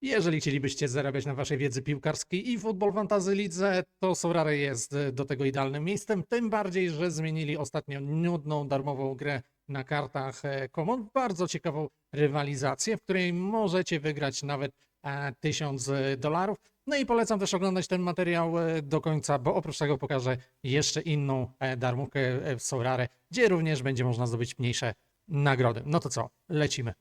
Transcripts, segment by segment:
Jeżeli chcielibyście zarabiać na waszej wiedzy piłkarskiej i Football Fantasy Lidze, to Sorare jest do tego idealnym miejscem, tym bardziej, że zmienili ostatnio nudną, darmową grę na kartach Common, bardzo ciekawą rywalizację, w której możecie wygrać nawet $1000. No i polecam też oglądać ten materiał do końca, bo oprócz tego pokażę jeszcze inną darmówkę w Sorare, gdzie również będzie można zdobyć mniejsze nagrody. No to co, lecimy.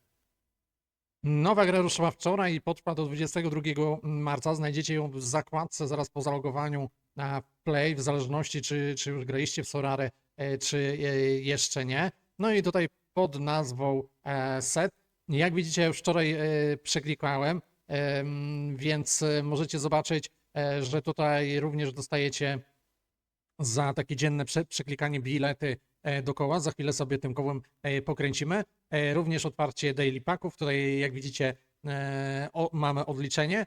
Nowa gra ruszyła wczoraj i potrwa do 22 marca. Znajdziecie ją w zakładce zaraz po zalogowaniu na Play, w zależności czy już graliście w Sorare, czy jeszcze nie. No i tutaj pod nazwą Set. Jak widzicie, już wczoraj przeklikałem, więc możecie zobaczyć, że tutaj również dostajecie za takie dzienne przeklikanie bilety dookoła. Za chwilę sobie tym kołem pokręcimy. Również otwarcie daily packów. Tutaj jak widzicie mamy odliczenie.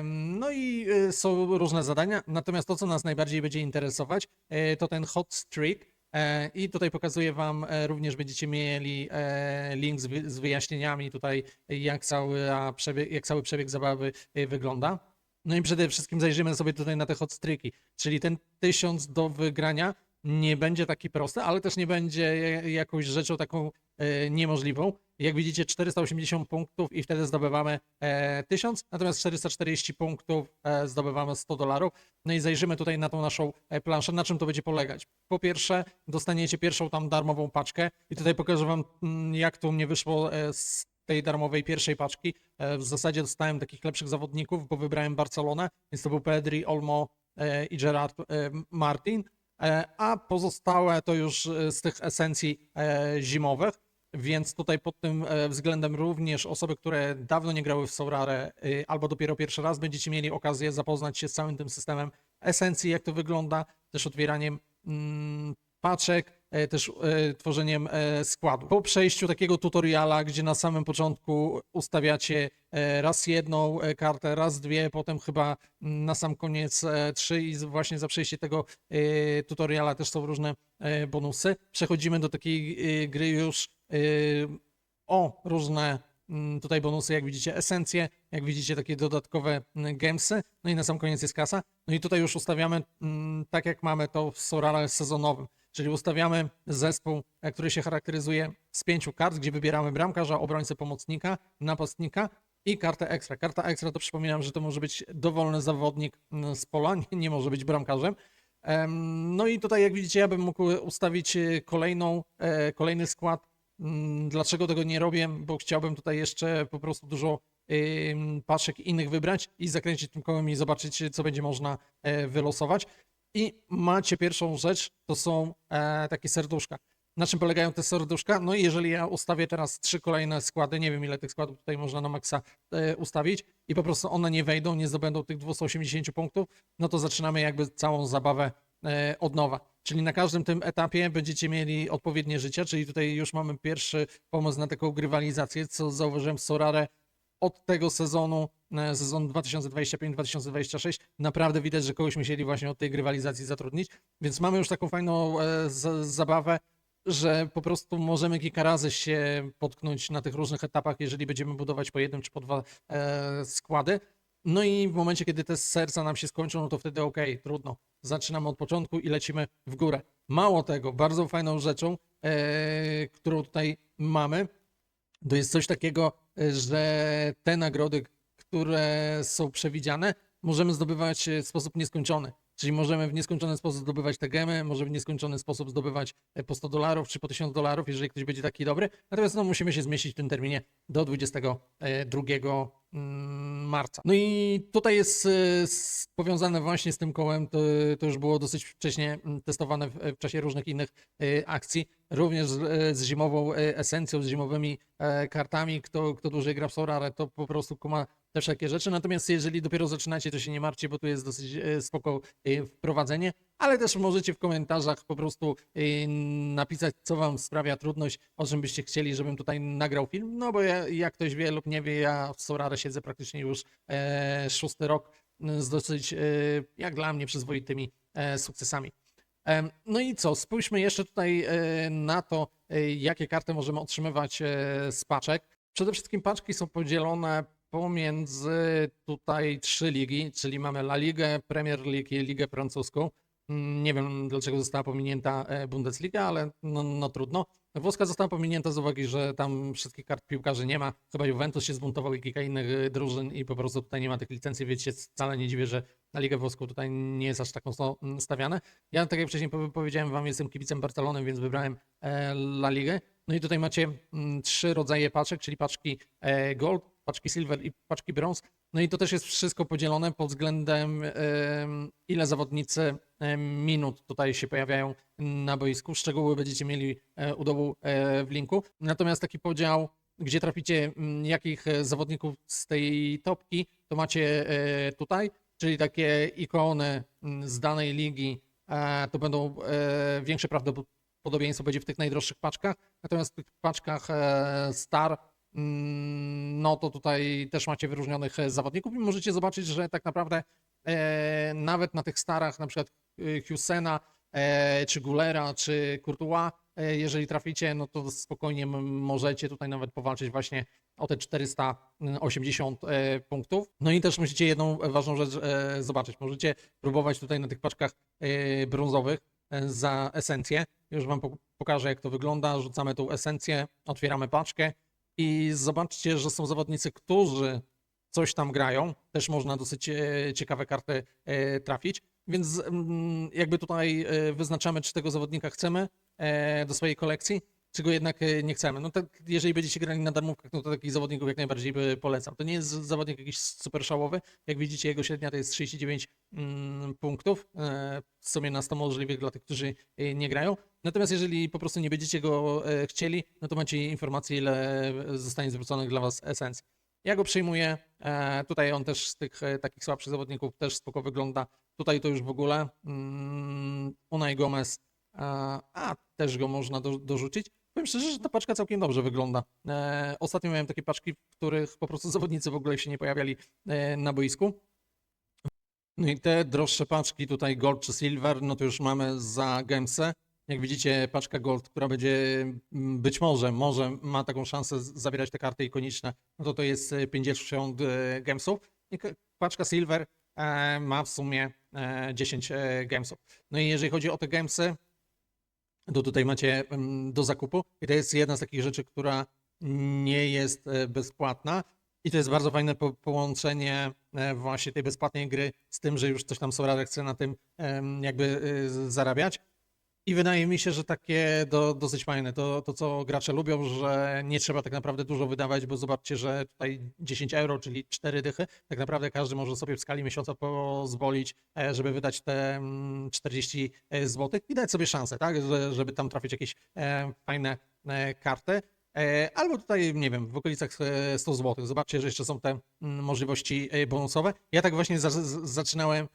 No i są różne zadania. Natomiast to, co nas najbardziej będzie interesować, to ten hot streak. I tutaj pokazuję Wam, również będziecie mieli link z wyjaśnieniami tutaj, jak cały przebieg zabawy wygląda. No i przede wszystkim zajrzymy sobie tutaj na te hot streaki, czyli ten 1000 do wygrania nie będzie taki prosty, ale też nie będzie jakąś rzeczą taką niemożliwą. Jak widzicie, 480 punktów i wtedy zdobywamy 1000, natomiast 440 punktów zdobywamy $100. No i zajrzymy tutaj na tą naszą planszę, na czym to będzie polegać. Po pierwsze, dostaniecie pierwszą tam darmową paczkę i tutaj pokażę Wam, jak to u mnie wyszło z tej darmowej pierwszej paczki. W zasadzie dostałem takich lepszych zawodników, bo wybrałem Barcelonę, więc to był Pedri, Olmo i Gerard Martin, a pozostałe to już z tych esencji zimowych, więc tutaj pod tym względem również osoby, które dawno nie grały w Sorare albo dopiero pierwszy raz, będziecie mieli okazję zapoznać się z całym tym systemem esencji, jak to wygląda, też otwieraniem paczek, też tworzeniem składu. Po przejściu takiego tutoriala, gdzie na samym początku ustawiacie raz jedną kartę, raz dwie, potem chyba na sam koniec trzy i właśnie za przejście tego tutoriala też są różne bonusy. Przechodzimy do takiej gry już o różne tutaj bonusy, jak widzicie esencje, jak widzicie takie dodatkowe gemsy, no i na sam koniec jest kasa. No i tutaj już ustawiamy tak jak mamy to w Sorare sezonowym, czyli ustawiamy zespół, który się charakteryzuje z 5 kart, gdzie wybieramy bramkarza, obrońcę, pomocnika, napastnika i kartę ekstra. Karta ekstra to przypominam, że to może być dowolny zawodnik z pola, nie może być bramkarzem. No i tutaj jak widzicie, ja bym mógł ustawić kolejny skład. Dlaczego tego nie robię? Bo chciałbym tutaj jeszcze po prostu dużo paczek innych wybrać i zakręcić tym kołem i zobaczyć, co będzie można wylosować. I macie pierwszą rzecz, to są takie serduszka. Na czym polegają te serduszka? No i jeżeli ja ustawię teraz 3 kolejne składy, nie wiem ile tych składów tutaj można na maksa ustawić i po prostu one nie wejdą, nie zdobędą tych 280 punktów, no to zaczynamy jakby całą zabawę od nowa. Czyli na każdym tym etapie będziecie mieli odpowiednie życie, czyli tutaj już mamy pierwszy pomysł na taką grywalizację, co zauważyłem w Sorare od tego sezonu, sezon 2025-2026, naprawdę widać, że kogoś musieli właśnie od tej grywalizacji zatrudnić, więc mamy już taką fajną zabawę, że po prostu możemy kilka razy się potknąć na tych różnych etapach, jeżeli będziemy budować po jednym czy po dwa składy. No i w momencie, kiedy te serca nam się skończą, no to wtedy okej, trudno. Zaczynamy od początku i lecimy w górę. Mało tego, bardzo fajną rzeczą, którą tutaj mamy, to jest coś takiego, że te nagrody, które są przewidziane, możemy zdobywać w sposób nieskończony. Czyli możemy w nieskończony sposób zdobywać te gemy, możemy w nieskończony sposób zdobywać po $100 czy po $1000, jeżeli ktoś będzie taki dobry. Natomiast no, musimy się zmieścić w tym terminie do 22 marca. No i tutaj jest powiązane właśnie z tym kołem, to już było dosyć wcześnie testowane w czasie różnych innych akcji, również z zimową esencją, z zimowymi kartami. Kto dłużej gra w Sorare, to po prostu kuma te wszelkie rzeczy. Natomiast jeżeli dopiero zaczynacie, to się nie martwcie, bo tu jest dosyć spoko wprowadzenie, ale też możecie w komentarzach po prostu napisać, co wam sprawia trudność, o czym byście chcieli, żebym tutaj nagrał film. No bo jak ktoś wie lub nie wie, ja w Sorare siedzę praktycznie już 6. rok z dosyć, jak dla mnie, przyzwoitymi sukcesami. No i co, spójrzmy jeszcze tutaj na to, jakie karty możemy otrzymywać z paczek. Przede wszystkim paczki są podzielone pomiędzy tutaj 3 ligi, czyli mamy La Ligę, Premier League i Ligę Francuską. Nie wiem, dlaczego została pominięta Bundesliga, ale no trudno. Włoska została pominięta z uwagi, że tam wszystkich kart piłkarzy nie ma. Chyba Juventus się zbuntował i kilka innych drużyn i po prostu tutaj nie ma tych licencji, więc się wcale nie dziwię, że na Ligę Włoską tutaj nie jest aż tak mocno stawiane. Ja, tak jak wcześniej powiedziałem wam, jestem kibicem Barcelony, więc wybrałem La Ligę. No i tutaj macie 3 rodzaje paczek, czyli paczki Gold, paczki Silver i paczki Bronze. No i to też jest wszystko podzielone pod względem ile zawodnicy minut tutaj się pojawiają na boisku. Szczegóły będziecie mieli u dołu w linku. Natomiast taki podział, gdzie traficie jakich zawodników z tej topki, to macie tutaj, czyli takie ikony z danej ligi, to będą większe prawdopodobieństwo będzie w tych najdroższych paczkach. Natomiast w tych paczkach Star no to tutaj też macie wyróżnionych zawodników i możecie zobaczyć, że tak naprawdę nawet na tych starach, na przykład Husena, czy Gullera, czy Courtois, jeżeli traficie, no to spokojnie możecie tutaj nawet powalczyć właśnie o te 480 punktów. No i też musicie jedną ważną rzecz zobaczyć. Możecie próbować tutaj na tych paczkach brązowych za esencję. Już wam pokażę, jak to wygląda. Rzucamy tą esencję, otwieramy paczkę. I zobaczcie, że są zawodnicy, którzy coś tam grają. Też można dosyć ciekawe karty trafić. Więc jakby tutaj wyznaczamy, czy tego zawodnika chcemy do swojej kolekcji, czy go jednak nie chcemy. No tak, jeżeli będziecie grali na darmówkach, no to takich zawodników jak najbardziej by polecam. To nie jest zawodnik jakiś super szałowy. Jak widzicie, jego średnia to jest 39 punktów. W sumie na 100 możliwych dla tych, którzy nie grają. Natomiast jeżeli po prostu nie będziecie go chcieli, no to macie informację, ile zostanie zwróconych dla was esencji. Ja go przyjmuję. Tutaj on też z tych takich słabszych zawodników też spoko wygląda. Tutaj to już w ogóle Unai Gomez, też go można dorzucić. Powiem szczerze, że ta paczka całkiem dobrze wygląda. Ostatnio miałem takie paczki, w których po prostu zawodnicy w ogóle się nie pojawiali na boisku. No i te droższe paczki, tutaj Gold czy Silver, no to już mamy za Gemsę. Jak widzicie, paczka Gold, która będzie być może ma taką szansę zawierać te karty ikoniczne, no to jest 50 gemsów. I paczka Silver ma w sumie 10 gemsów. No i jeżeli chodzi o te gemsy, to tutaj macie do zakupu i to jest jedna z takich rzeczy, która nie jest bezpłatna. I to jest bardzo fajne połączenie właśnie tej bezpłatnej gry z tym, że już coś tam Sorare chce na tym jakby zarabiać. I wydaje mi się, że takie dosyć fajne, to co gracze lubią, że nie trzeba tak naprawdę dużo wydawać, bo zobaczcie, że tutaj 10 euro, czyli 4 dychy, tak naprawdę każdy może sobie w skali miesiąca pozwolić, żeby wydać te 40 zł i dać sobie szansę, tak, żeby tam trafić jakieś fajne karty. Albo tutaj, nie wiem, w okolicach 100 zł. Zobaczcie, że jeszcze są te możliwości bonusowe. Ja tak właśnie zaczynałem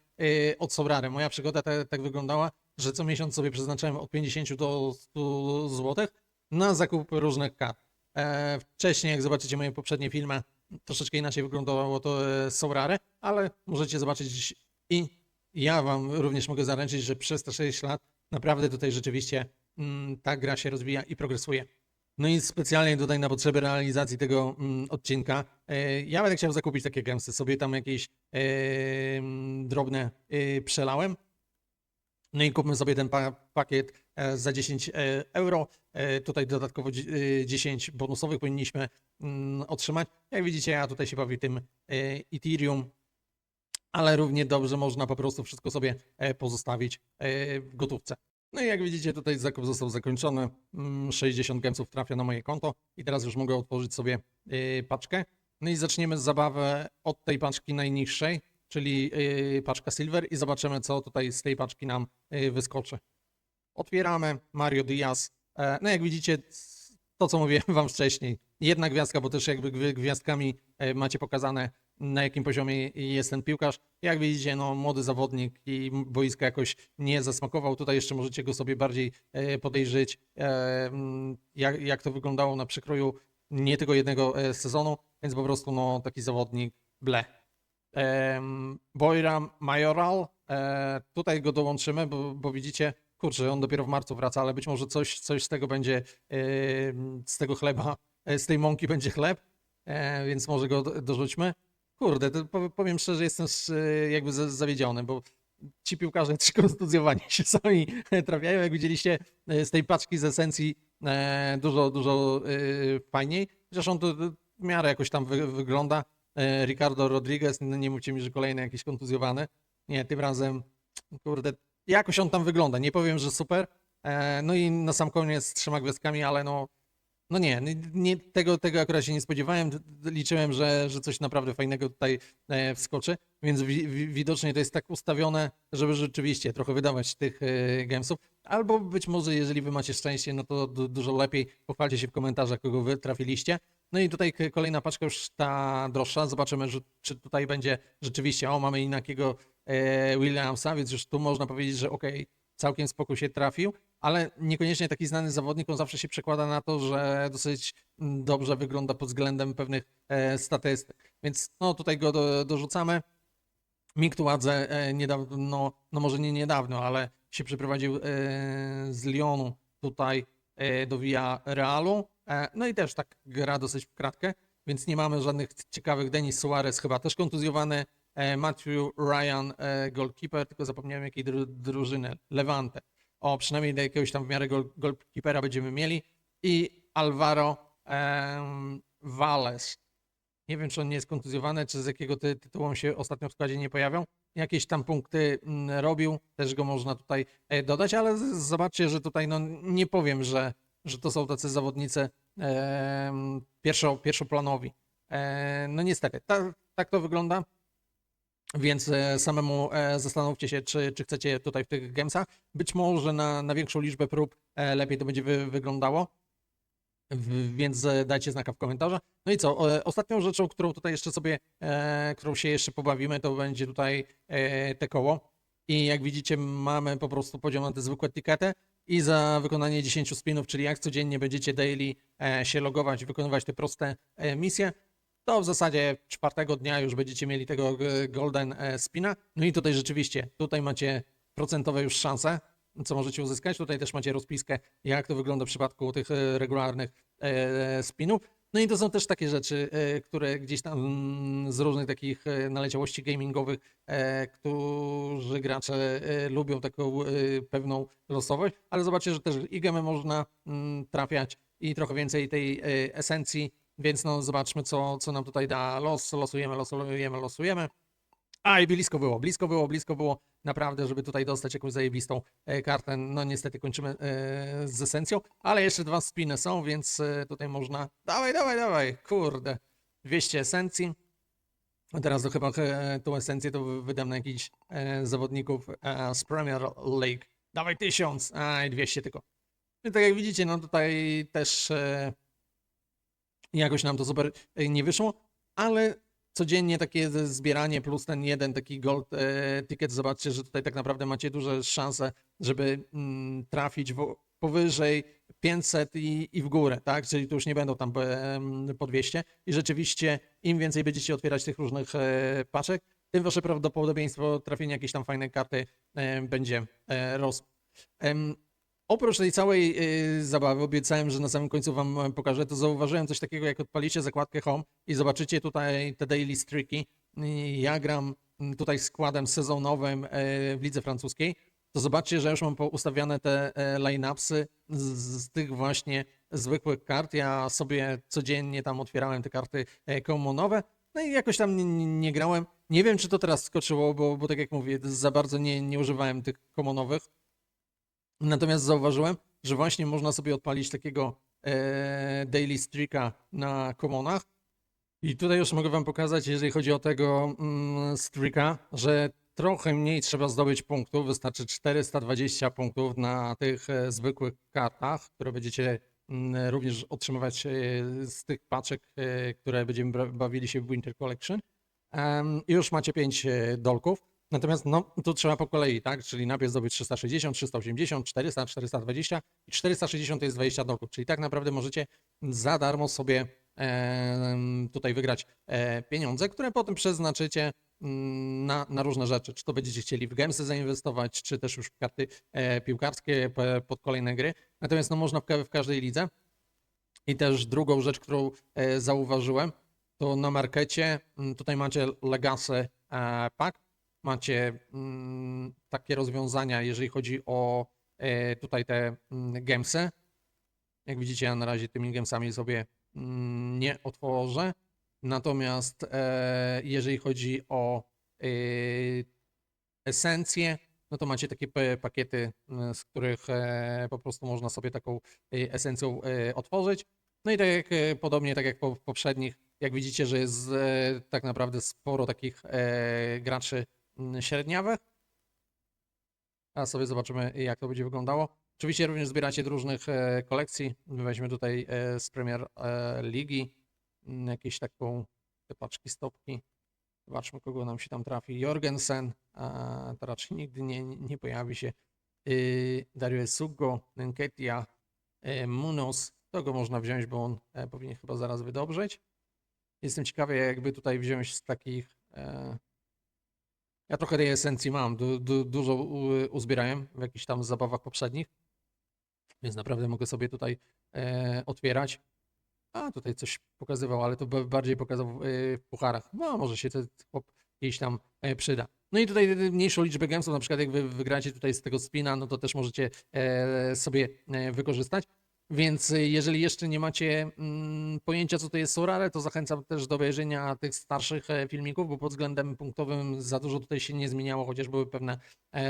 od Sorare. Moja przygoda tak wyglądała, że co miesiąc sobie przeznaczałem od 50 do 100 zł na zakup różnych kart. Wcześniej, jak zobaczycie moje poprzednie filmy, troszeczkę inaczej wyglądało to Sorare, ale możecie zobaczyć i ja wam również mogę zaręczyć, że przez te 6 lat naprawdę tutaj rzeczywiście ta gra się rozwija i progresuje. No i specjalnie tutaj na potrzeby realizacji tego odcinka ja będę chciał zakupić takie gemsy. Sobie tam jakieś drobne przelałem. No i kupmy sobie ten pakiet za 10 euro. Tutaj dodatkowo 10 bonusowych powinniśmy otrzymać. Jak widzicie, ja tutaj się bawię tym Ethereum, ale równie dobrze można po prostu wszystko sobie pozostawić w gotówce. No i jak widzicie, tutaj zakup został zakończony. 60 gemsów trafia na moje konto i teraz już mogę otworzyć sobie paczkę. No i zaczniemy zabawę od tej paczki najniższej, czyli paczka Silver i zobaczymy, co tutaj z tej paczki nam wyskoczy. Otwieramy Mario Diaz. No jak widzicie, to co mówiłem wam wcześniej, jedna gwiazdka, bo też jakby gwiazdkami macie pokazane, na jakim poziomie jest ten piłkarz. Jak widzicie, no młody zawodnik i boiska jakoś nie zasmakował. Tutaj jeszcze możecie go sobie bardziej podejrzeć, jak to wyglądało na przekroju nie tylko jednego sezonu, więc po prostu no taki zawodnik ble. Boira Majoral, tutaj go dołączymy, bo widzicie, kurczę, on dopiero w marcu wraca, ale być może coś z tego będzie, z tego chleba, z tej mąki będzie chleb. więc może go dorzućmy. Kurde, to powiem szczerze, jestem jakby zawiedziony, bo ci piłkarze też kontuzjowani się sami trafiają. Jak widzieliście z tej paczki z esencji dużo fajniej. Zresztą to w miarę jakoś tam wygląda. Ricardo Rodriguez, no nie mówcie mi, że kolejny jakiś kontuzjowany. Nie, tym razem, kurde, jakoś on tam wygląda. Nie powiem, że super. No i na sam koniec z 3 gwiazdkami, ale no nie tego akurat się nie spodziewałem. Liczyłem, że coś naprawdę fajnego tutaj wskoczy, więc widocznie to jest tak ustawione, żeby rzeczywiście trochę wydawać tych gemsów. Albo być może, jeżeli wy macie szczęście, no to dużo lepiej. Pochwalcie się w komentarzach, kogo wy trafiliście. No i tutaj kolejna paczka, już ta droższa. Zobaczymy, czy tutaj będzie rzeczywiście, mamy inakiego Williamsa, więc już tu można powiedzieć, że okej, całkiem spoko się trafił, ale niekoniecznie taki znany zawodnik, on zawsze się przekłada na to, że dosyć dobrze wygląda pod względem pewnych statystyk. Więc no tutaj go dorzucamy. Miktuadze niedawno, no może nie niedawno, ale się przeprowadził z Lyonu tutaj do Villarealu. No i też tak gra dosyć w kratkę, więc nie mamy żadnych ciekawych. Denis Suarez chyba też kontuzjowany. Matthew Ryan, goalkeeper, tylko zapomniałem jakiej drużyny, Levante. O, przynajmniej do jakiegoś tam w miarę goalkeepera będziemy mieli. I Alvaro Valles. Nie wiem, czy on nie jest kontuzjowany, czy z jakiego tytułu on się ostatnio w składzie nie pojawiał. Jakieś tam punkty robił, też go można tutaj dodać, ale zobaczcie, że tutaj no, nie powiem, że to są tacy zawodnicy pierwszoplanowi. No niestety, tak to wygląda. Więc samemu zastanówcie się, czy chcecie tutaj w tych gemsach. Być może na większą liczbę prób lepiej to będzie wyglądało. Więc dajcie znaka w komentarzach. No i co? Ostatnią rzeczą, którą tutaj jeszcze sobie, którą się jeszcze pobawimy, to będzie tutaj te koło. I jak widzicie, mamy po prostu podział na te zwykłe etykiety i za wykonanie 10 spinów, czyli jak codziennie będziecie daily się logować i wykonywać te proste misje, to w zasadzie 4. dnia już będziecie mieli tego golden spina. No i tutaj rzeczywiście, tutaj macie procentowe już szanse, co możecie uzyskać. Tutaj też macie rozpiskę, jak to wygląda w przypadku tych regularnych spinów. No i to są też takie rzeczy, które gdzieś tam z różnych takich naleciałości gamingowych, którzy gracze lubią taką pewną losowość, ale zobaczcie, że też i gemy można trafiać i trochę więcej tej esencji, więc no zobaczmy, co nam tutaj da los. Losujemy. A i blisko było naprawdę, żeby tutaj dostać jakąś zajebistą kartę. No niestety kończymy z esencją, ale jeszcze 2 spiny są, więc tutaj można... Dawaj, kurde. 200 esencji. A teraz to chyba tą esencję to wydam na jakichś zawodników z Premier League. Dawaj 1000, a 200 tylko. I tak jak widzicie, no tutaj też jakoś nam to super nie wyszło, ale codziennie takie zbieranie plus ten jeden taki gold ticket, zobaczcie, że tutaj tak naprawdę macie duże szanse, żeby trafić powyżej 500 i w górę, tak? Czyli to już nie będą tam po 200 i rzeczywiście im więcej będziecie otwierać tych różnych paczek, tym wasze prawdopodobieństwo trafienia jakiejś tam fajnej karty będzie rosło. Oprócz tej całej zabawy, obiecałem, że na samym końcu wam pokażę, to zauważyłem coś takiego, jak odpalicie zakładkę Home i zobaczycie tutaj te daily streaki. Ja gram tutaj składem sezonowym w lidze francuskiej, to zobaczcie, że już mam ustawiane te line-upsy z tych właśnie zwykłych kart. Ja sobie codziennie tam otwierałem te karty commonowe, no i jakoś tam nie grałem. Nie wiem, czy to teraz skoczyło, bo tak jak mówię, za bardzo nie używałem tych commonowych. Natomiast zauważyłem, że właśnie można sobie odpalić takiego daily streaka na commonach. I tutaj już mogę wam pokazać, jeżeli chodzi o tego streaka, że trochę mniej trzeba zdobyć punktów. Wystarczy 420 punktów na tych zwykłych kartach, które będziecie również otrzymywać z tych paczek, które będziemy bawili się w Winter Collection. I już macie 5 dolków. Natomiast no, tu trzeba po kolei, tak? Czyli najpierw zdobyć 360, 380, 400, 420 i 460 to jest 20 dolków. Czyli tak naprawdę możecie za darmo sobie tutaj wygrać pieniądze, które potem przeznaczycie na różne rzeczy. Czy to będziecie chcieli w gemsy zainwestować, czy też już w karty piłkarskie pod kolejne gry. Natomiast no, można w każdej lidze. I też drugą rzecz, którą zauważyłem, to na markecie tutaj macie Legacy Pack, macie takie rozwiązania, jeżeli chodzi o tutaj te gamesy. Jak widzicie, ja na razie tymi gamesami sobie nie otworzę. Natomiast jeżeli chodzi o esencje, no to macie takie pakiety, z których po prostu można sobie taką esencją otworzyć. No i tak jak, podobnie tak jak w poprzednich, jak widzicie, że jest tak naprawdę sporo takich graczy średniawych. A sobie zobaczymy, jak to będzie wyglądało. Oczywiście również zbieracie do różnych kolekcji. Weźmy tutaj z Premier Ligi jakieś taką te paczki, stopki. Zobaczmy, kogo nam się tam trafi. Jorgensen, to raczej nigdy nie pojawi się. Dario Sugo, Nketiah, Munoz. To go można wziąć, bo on powinien chyba zaraz wydobrzeć. Jestem ciekawy, jakby tutaj wziąć z takich... Ja trochę tej esencji mam, dużo uzbierałem w jakichś tam zabawach poprzednich, więc naprawdę mogę sobie tutaj otwierać. A tutaj coś pokazywał, ale to bardziej pokazał w pucharach. No może się ten chłop gdzieś tam przyda. No i tutaj mniejszą liczbę gemsów, na przykład jak wy wygracie tutaj z tego spina, no to też możecie sobie wykorzystać. Więc jeżeli jeszcze nie macie pojęcia, co to jest Sorare, to zachęcam też do obejrzenia tych starszych filmików, bo pod względem punktowym za dużo tutaj się nie zmieniało, chociaż były pewne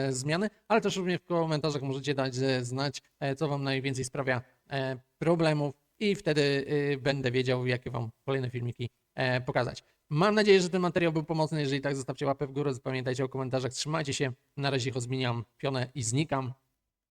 zmiany, ale też również w komentarzach możecie dać znać, co Wam najwięcej sprawia problemów i wtedy będę wiedział, jakie Wam kolejne filmiki pokazać. Mam nadzieję, że ten materiał był pomocny. Jeżeli tak, zostawcie łapę w górę. Pamiętajcie o komentarzach. Trzymajcie się. Na razie zmieniam pionę i znikam.